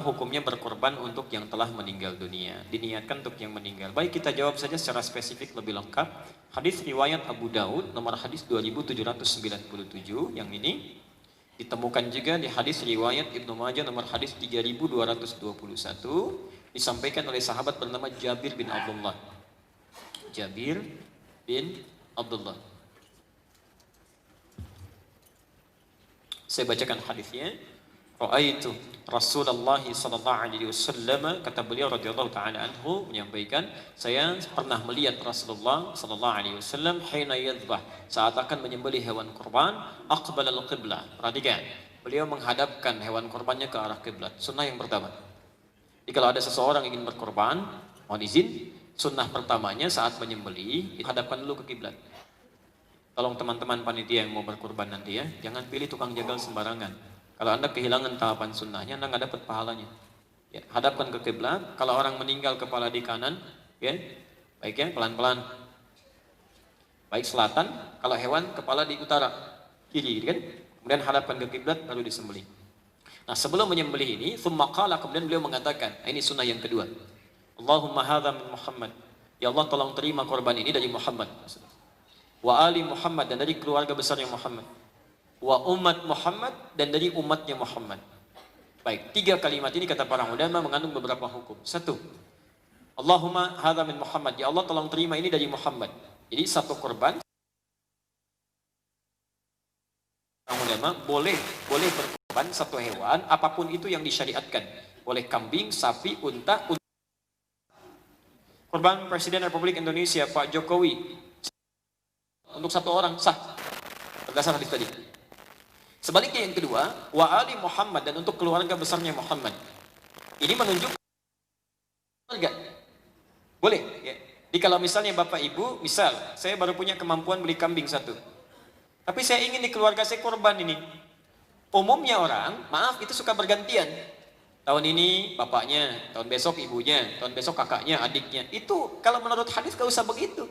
hukumnya berkorban untuk yang telah meninggal dunia, diniatkan untuk yang meninggal. Baik, kita jawab saja secara spesifik lebih lengkap. Hadis riwayat Abu Daud nomor hadis 2797 yang ini ditemukan juga di hadis riwayat Ibnu Majah nomor hadis 3221, disampaikan oleh sahabat bernama Jabir bin Abdullah. Jabir bin Abdullah. Saya bacakan hadisnya. Ra'aitu Rasulullah sallallahu alaihi wasallam, kata beliau radhiyallahu taala anhu menyampaikan, saya pernah melihat Rasulullah sallallahu alaihi wasallam hina yadhbah, saat akan menyembelih hewan kurban, aqbala al-qiblah. Perhatikan, beliau menghadapkan hewan kurbannya ke arah kiblat. Sunnah yang pertama. Jadi kalau ada seseorang ingin berkorban, mohon izin, sunnah pertamanya saat menyembelih, hadapkan dulu ke kiblat. Tolong teman-teman panitia yang mau berkorban nanti ya, jangan pilih tukang jagal sembarangan. Kalau Anda kehilangan tahapan sunnahnya, Anda nggak dapat pahalanya. Ya, hadapkan ke kiblat. Kalau orang meninggal kepala di kanan, ya, baik ya, pelan-pelan. Baik selatan, kalau hewan kepala di utara, kiri, kan? Kemudian hadapkan ke kiblat, baru disembelih. Nah, sebelum menyembelih ini, thumma qala, kemudian beliau mengatakan, ini sunnah yang kedua. Allahumma hadza min Muhammad. Ya Allah, tolong terima korban ini dari Muhammad. Wa ali Muhammad, dan dari keluarga besarnya Muhammad. Wa umat Muhammad, dan dari umatnya Muhammad. Baik, tiga kalimat ini kata para ulama mengandung beberapa hukum. Satu, Allahumma hadza min Muhammad. Ya Allah, tolong terima ini dari Muhammad. Jadi satu korban, para ulama boleh berkorban satu hewan apapun itu yang disyariatkan. Boleh kambing, sapi, unta. Korban Presiden Republik Indonesia Pak Jokowi untuk satu orang sah berdasar hadis tadi. Sebaliknya yang kedua, wa ali Muhammad, dan untuk keluarga besarnya Muhammad. Ini menunjukkan keluarga. Boleh ya. Jadi kalau misalnya Bapak Ibu, misal saya baru punya kemampuan beli kambing satu, tapi saya ingin di keluarga saya korban ini. Umumnya orang, maaf, itu suka bergantian. Tahun ini bapaknya, tahun besok ibunya, tahun besok kakaknya, adiknya. Itu kalau menurut hadis gak usah begitu.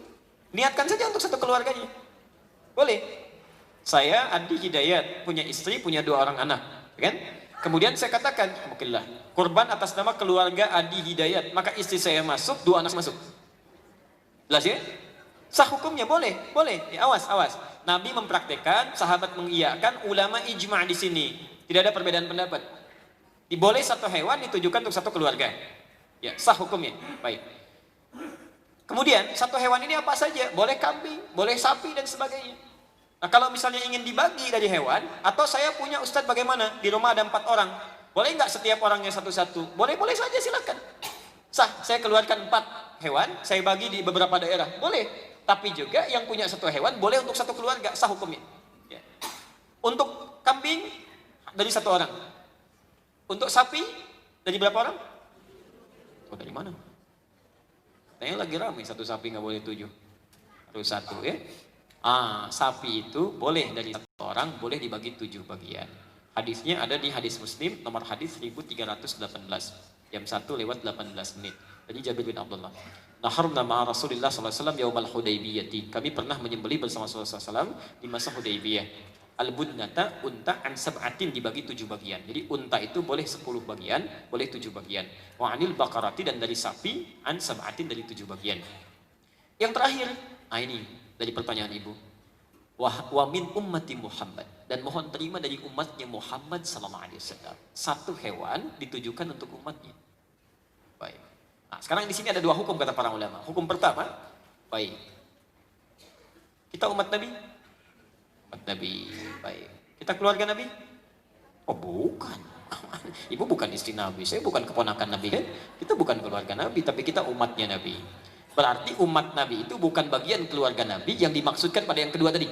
Niatkan saja untuk satu keluarganya. Boleh. Saya Adi Hidayat, punya istri, punya 2 orang anak, kan? Kemudian saya katakan, alhamdulillah, korban atas nama keluarga Adi Hidayat, maka istri saya masuk, 2 anak masuk. Jelas ya? Sah hukumnya, boleh. Ya, awas. Nabi mempraktekkan, sahabat mengiyakan, ulama ijma' di sini. Tidak ada perbedaan pendapat. Boleh satu hewan ditujukan untuk satu keluarga. Ya, sah hukumnya. Baik. Kemudian satu hewan ini apa saja? Boleh kambing, boleh sapi dan sebagainya. Nah, kalau misalnya ingin dibagi dari hewan, atau saya punya ustadz bagaimana? Di rumah ada 4 orang. Boleh nggak setiap orangnya satu-satu? Boleh saja, silakan. Sah, saya keluarkan 4 hewan, saya bagi di beberapa daerah. Boleh. Tapi juga yang punya satu hewan, boleh untuk satu keluarga, sah hukumnya. Ya. Untuk kambing, dari 1 orang. Untuk sapi, dari berapa orang? Oh, dari mana? Tanya lagi ramai, satu sapi nggak boleh 7. Harus 1 ya. Sapi itu boleh dari 1 orang, boleh dibagi 7 bagian. Hadisnya ada di hadis Muslim nomor hadis 1318, jam 1:18. Jadi Jabir bin Abdullah. Naharna ma'a Rasulillah sallallahu alaihi wasallam yaumal Hudaybiyah. Kami pernah menyembelih bersama Rasulullah SAW di masa Hudaybiyah. Al-budnata, unta an sab'atin, dibagi 7 bagian. Jadi unta itu boleh 10 bagian, boleh 7 bagian. Wa anil baqarati, dan dari sapi an sab'atin, dari 7 bagian. Yang terakhir, ini dari pertanyaan ibu, wa min ummati Muhammad, dan mohon terima dari umatnya Muhammad sallallahu alaihi wasallam. 1 hewan ditujukan untuk umatnya. Baik. Nah, sekarang di sini ada 2 hukum kata para ulama. Hukum pertama, baik. Kita umat Nabi? Umat Nabi, baik. Kita keluarga Nabi? Oh, bukan. Ibu bukan istri Nabi, saya bukan keponakan Nabi, kan? Kita bukan keluarga Nabi, tapi kita umatnya Nabi. Berarti umat Nabi itu bukan bagian keluarga Nabi yang dimaksudkan pada yang kedua tadi.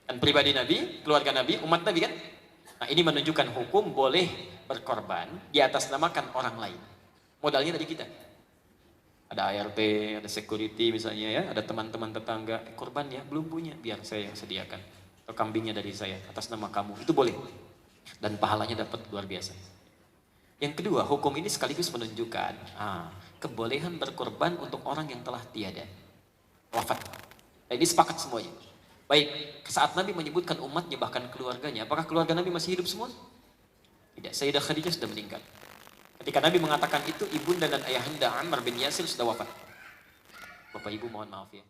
Kan pribadi Nabi, keluarga Nabi, umat Nabi kan? Nah, ini menunjukkan hukum boleh berkorban di atas namakan orang lain. Modalnya dari kita. Ada ART, ada security misalnya ya, ada teman-teman tetangga, korban ya, belum punya, biar saya yang sediakan. Atau kambingnya dari saya, atas nama kamu, itu boleh. Dan pahalanya dapat luar biasa. Yang kedua, hukum ini sekaligus menunjukkan kebolehan berkorban untuk orang yang telah tiada, wafat. Nah, ini sepakat semuanya. Baik, saat Nabi menyebutkan umatnya bahkan keluarganya, apakah keluarga Nabi masih hidup semua? Tidak, Sayyidah Khadijah sudah meninggal. Ketika Nabi mengatakan itu, ibunda dan ayahanda Ammar bin Yasir sudah wafat. Bapak Ibu mohon maaf ya.